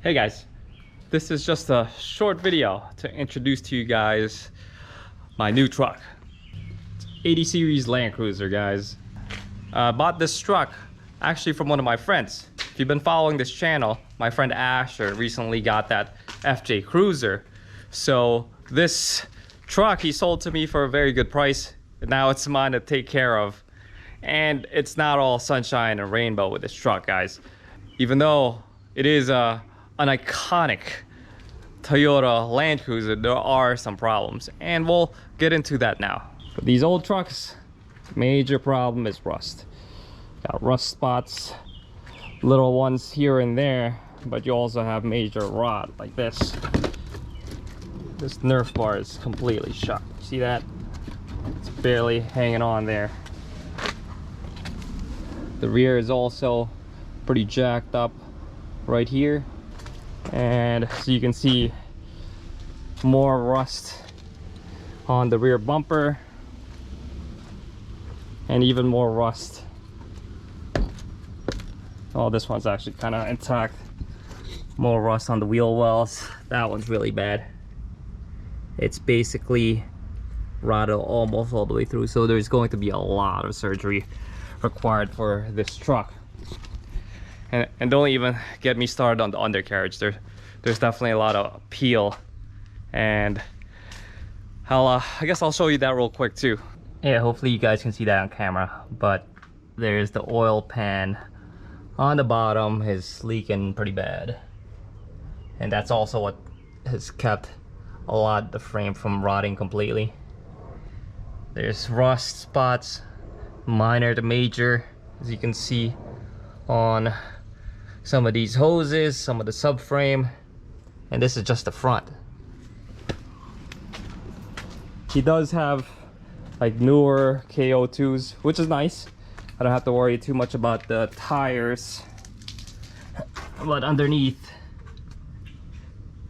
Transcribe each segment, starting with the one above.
Hey guys, this is just a short video to introduce to you guys my new truck. It's 80 series Land Cruiser, guys. I bought this truck actually from one of my friends. If you've been following this channel, my friend Asher recently got that FJ Cruiser. So this truck he sold to me for a very good price. Now it's mine to take care of. And it's not all sunshine and rainbow with this truck, guys. Even though it is an iconic Toyota Land Cruiser, there are some problems, and we'll get into that now. But these old trucks, major problem is rust. Got rust spots, little ones here and there, but you also have major rot like this. This Nerf bar is completely shot. See that? It's barely hanging on there. The rear is also pretty jacked up right here, and so you can see more rust on the rear bumper and even more rust. Oh, this one's actually kind of intact. More rust on the wheel wells. That one's really bad. It's basically rotted almost all the way through, so there's going to be a lot of surgery required for this truck. And don't even get me started on the undercarriage. There's definitely a lot of peel, and I guess I'll show you that real quick too. Yeah, hopefully you guys can see that on camera, but there's the oil pan on the bottom is leaking pretty bad, and that's also what has kept a lot of the frame from rotting completely. There's rust spots, minor to major, as you can see on some of these hoses, some of the subframe, and this is just the front. He does have like newer KO2s, which is nice. I don't have to worry too much about the tires. But underneath,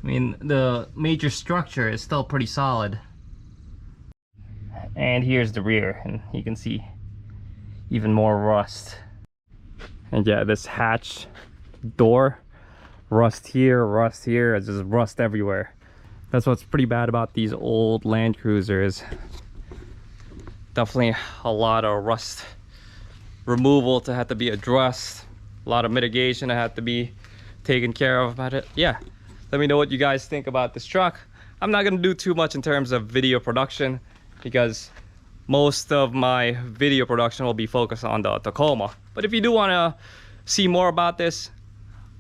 I mean, the major structure is still pretty solid. And here's the rear, and you can see even more rust. And yeah, this hatch door, rust here, it's just rust everywhere. That's what's pretty bad about these old Land Cruisers. Definitely a lot of rust removal to have to be addressed, a lot of mitigation that had to be taken care of about it. Yeah, let me know what you guys think about this truck. I'm not gonna do too much in terms of video production because most of my video production will be focused on the Tacoma. But if you do want to see more about this,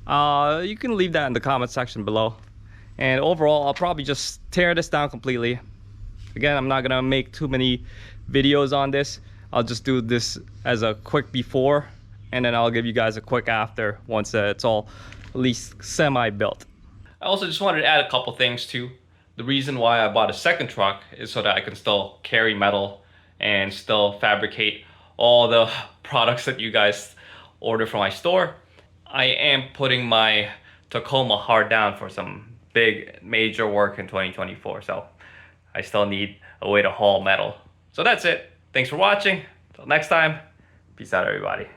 you can leave that in the comment section below. And overall, I'll probably just tear this down completely. Again, I'm not gonna make too many videos on this. I'll just do this as a quick before, and then I'll give you guys a quick after once it's all at least semi-built. I also just wanted to add a couple things too. The reason why I bought a second truck is so that I can still carry metal and still fabricate all the products that you guys order from my store. I am putting my Tacoma hard down for some big major work in 2024, so I still need a way to haul metal. So that's it. Thanks for watching. Till next time, peace out everybody.